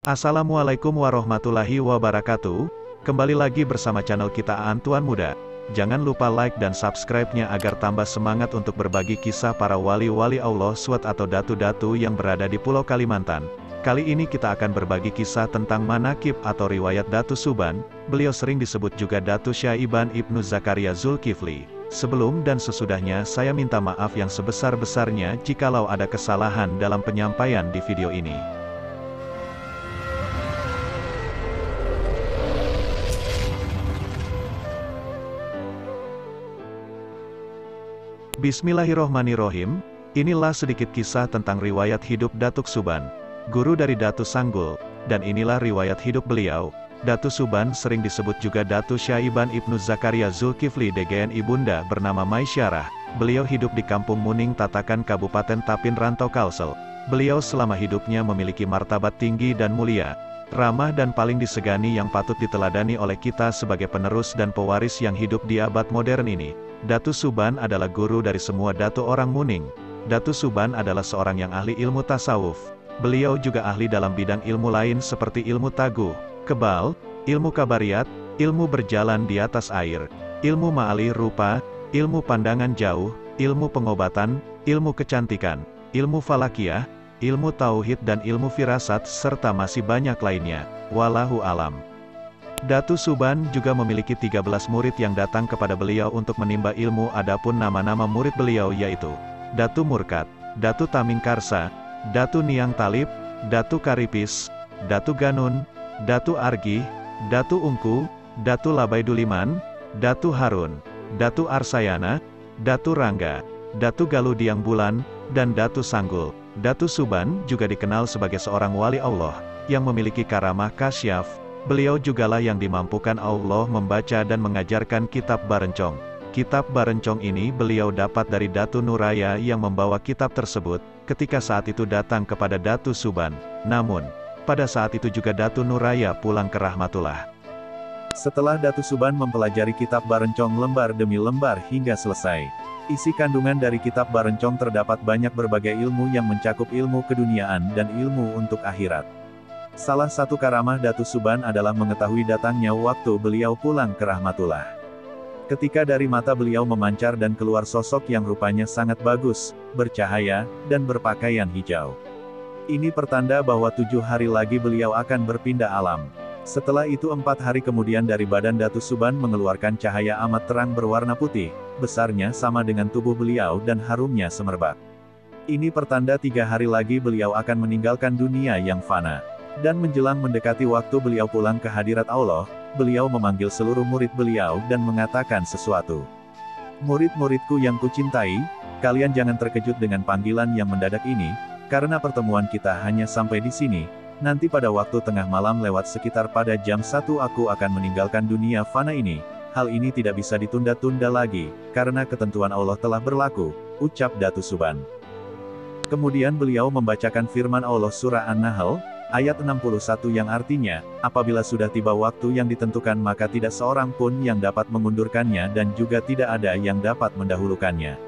Assalamualaikum warahmatullahi wabarakatuh. Kembali lagi bersama channel kita Antuan Muda. Jangan lupa like dan subscribe-nya agar tambah semangat untuk berbagi kisah para wali-wali Allah SWT atau datu-datu yang berada di Pulau Kalimantan. Kali ini kita akan berbagi kisah tentang manakib atau riwayat Datu Suban. Beliau sering disebut juga Datu Syaiban Ibnu Zakaria Zulkifli. Sebelum dan sesudahnya saya minta maaf yang sebesar-besarnya jikalau ada kesalahan dalam penyampaian di video ini. Bismillahirrohmanirrohim. Inilah sedikit kisah tentang riwayat hidup Datuk Suban, guru dari Datu Sanggul, dan inilah riwayat hidup beliau. Datu Suban sering disebut juga Datu Syaiban Ibnu Zakaria Zulkifli DGN ibunda bernama Maisyarah. Beliau hidup di Kampung Muning Tatakan Kabupaten Tapin Rantau Kalsel. Beliau selama hidupnya memiliki martabat tinggi dan mulia, ramah dan paling disegani yang patut diteladani oleh kita sebagai penerus dan pewaris yang hidup di abad modern ini. Datu Suban adalah guru dari semua datu orang Muning. Datu Suban adalah seorang yang ahli ilmu tasawuf. Beliau juga ahli dalam bidang ilmu lain seperti ilmu taguh, kebal, ilmu kabariyat, ilmu berjalan di atas air, ilmu ma'ali rupa, ilmu pandangan jauh, ilmu pengobatan, ilmu kecantikan, ilmu falakiyah, ilmu tauhid dan ilmu firasat serta masih banyak lainnya. Wallahu alam. Datu Suban juga memiliki 13 murid yang datang kepada beliau untuk menimba ilmu. Adapun nama-nama murid beliau yaitu Datu Murkat, Datu Taming Karsa, Datu Niang Talib, Datu Karipis, Datu Ganun, Datu Argih, Datu Ungku, Datu Labaiduliman, Datu Harun, Datu Arsayana, Datu Rangga, Datu Galudiang Bulan, dan Datu Sanggul. Datu Suban juga dikenal sebagai seorang wali Allah yang memiliki karamah kasyaf. Beliau jugalah yang dimampukan Allah membaca dan mengajarkan kitab Barencong. Kitab Barencong ini beliau dapat dari Datu Nuraya yang membawa kitab tersebut, ketika saat itu datang kepada Datu Suban. Namun, pada saat itu juga Datu Nuraya pulang ke rahmatullah. Setelah Datu Suban mempelajari kitab Barencong lembar demi lembar hingga selesai, isi kandungan dari kitab Barencong terdapat banyak berbagai ilmu yang mencakup ilmu keduniaan dan ilmu untuk akhirat. Salah satu karamah Datu Suban adalah mengetahui datangnya waktu beliau pulang ke rahmatullah. Ketika dari mata beliau memancar dan keluar sosok yang rupanya sangat bagus, bercahaya, dan berpakaian hijau. Ini pertanda bahwa 7 hari lagi beliau akan berpindah alam. Setelah itu 4 hari kemudian dari badan Datu Suban mengeluarkan cahaya amat terang berwarna putih, besarnya sama dengan tubuh beliau dan harumnya semerbak. Ini pertanda 3 hari lagi beliau akan meninggalkan dunia yang fana. Dan menjelang mendekati waktu beliau pulang ke hadirat Allah, beliau memanggil seluruh murid beliau dan mengatakan sesuatu. Murid-muridku yang kucintai, kalian jangan terkejut dengan panggilan yang mendadak ini, karena pertemuan kita hanya sampai di sini. Nanti pada waktu tengah malam lewat sekitar pada jam 1 aku akan meninggalkan dunia fana ini. Hal ini tidak bisa ditunda-tunda lagi, karena ketentuan Allah telah berlaku, ucap Datu Suban. Kemudian beliau membacakan firman Allah surah An-Nahl, ayat 61 yang artinya, apabila sudah tiba waktu yang ditentukan maka tidak seorang pun yang dapat mengundurkannya dan juga tidak ada yang dapat mendahulukannya.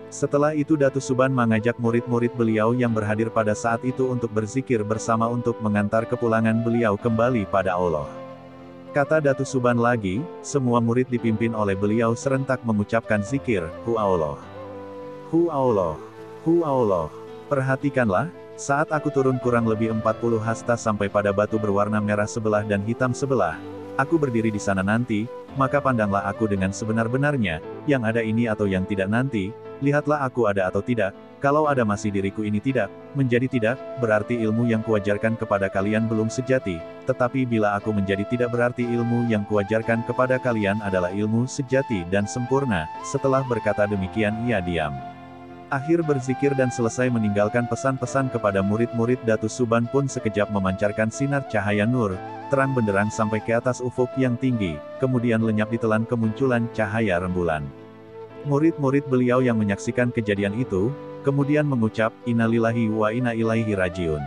Setelah itu Datu Suban mengajak murid-murid beliau yang berhadir pada saat itu untuk berzikir bersama untuk mengantar kepulangan beliau kembali pada Allah. Kata Datu Suban lagi, semua murid dipimpin oleh beliau serentak mengucapkan zikir, Hu Allah. Hu Allah. Hu Allah. Perhatikanlah, saat aku turun kurang lebih 40 hasta sampai pada batu berwarna merah sebelah dan hitam sebelah, aku berdiri di sana nanti, maka pandanglah aku dengan sebenar-benarnya, yang ada ini atau yang tidak nanti, lihatlah aku ada atau tidak, kalau ada masih diriku ini tidak, menjadi tidak, berarti ilmu yang kuajarkan kepada kalian belum sejati, tetapi bila aku menjadi tidak berarti ilmu yang kuajarkan kepada kalian adalah ilmu sejati dan sempurna. Setelah berkata demikian ia diam. Akhir berzikir dan selesai meninggalkan pesan-pesan kepada murid-murid Datu Suban pun sekejap memancarkan sinar cahaya nur, terang benderang sampai ke atas ufuk yang tinggi, kemudian lenyap ditelan kemunculan cahaya rembulan. Murid-murid beliau yang menyaksikan kejadian itu, kemudian mengucap, Innalillahi wa inna ilaihi rajiun.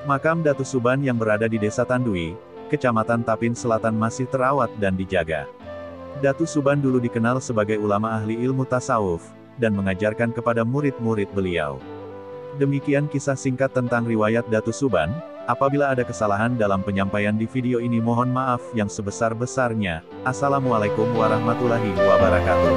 Makam Datu Suban yang berada di Desa Tandui, Kecamatan Tapin Selatan masih terawat dan dijaga. Datu Suban dulu dikenal sebagai ulama ahli ilmu tasawuf, dan mengajarkan kepada murid-murid beliau. Demikian kisah singkat tentang riwayat Datu Suban. Apabila ada kesalahan dalam penyampaian di video ini mohon maaf yang sebesar-besarnya. Assalamualaikum warahmatullahi wabarakatuh.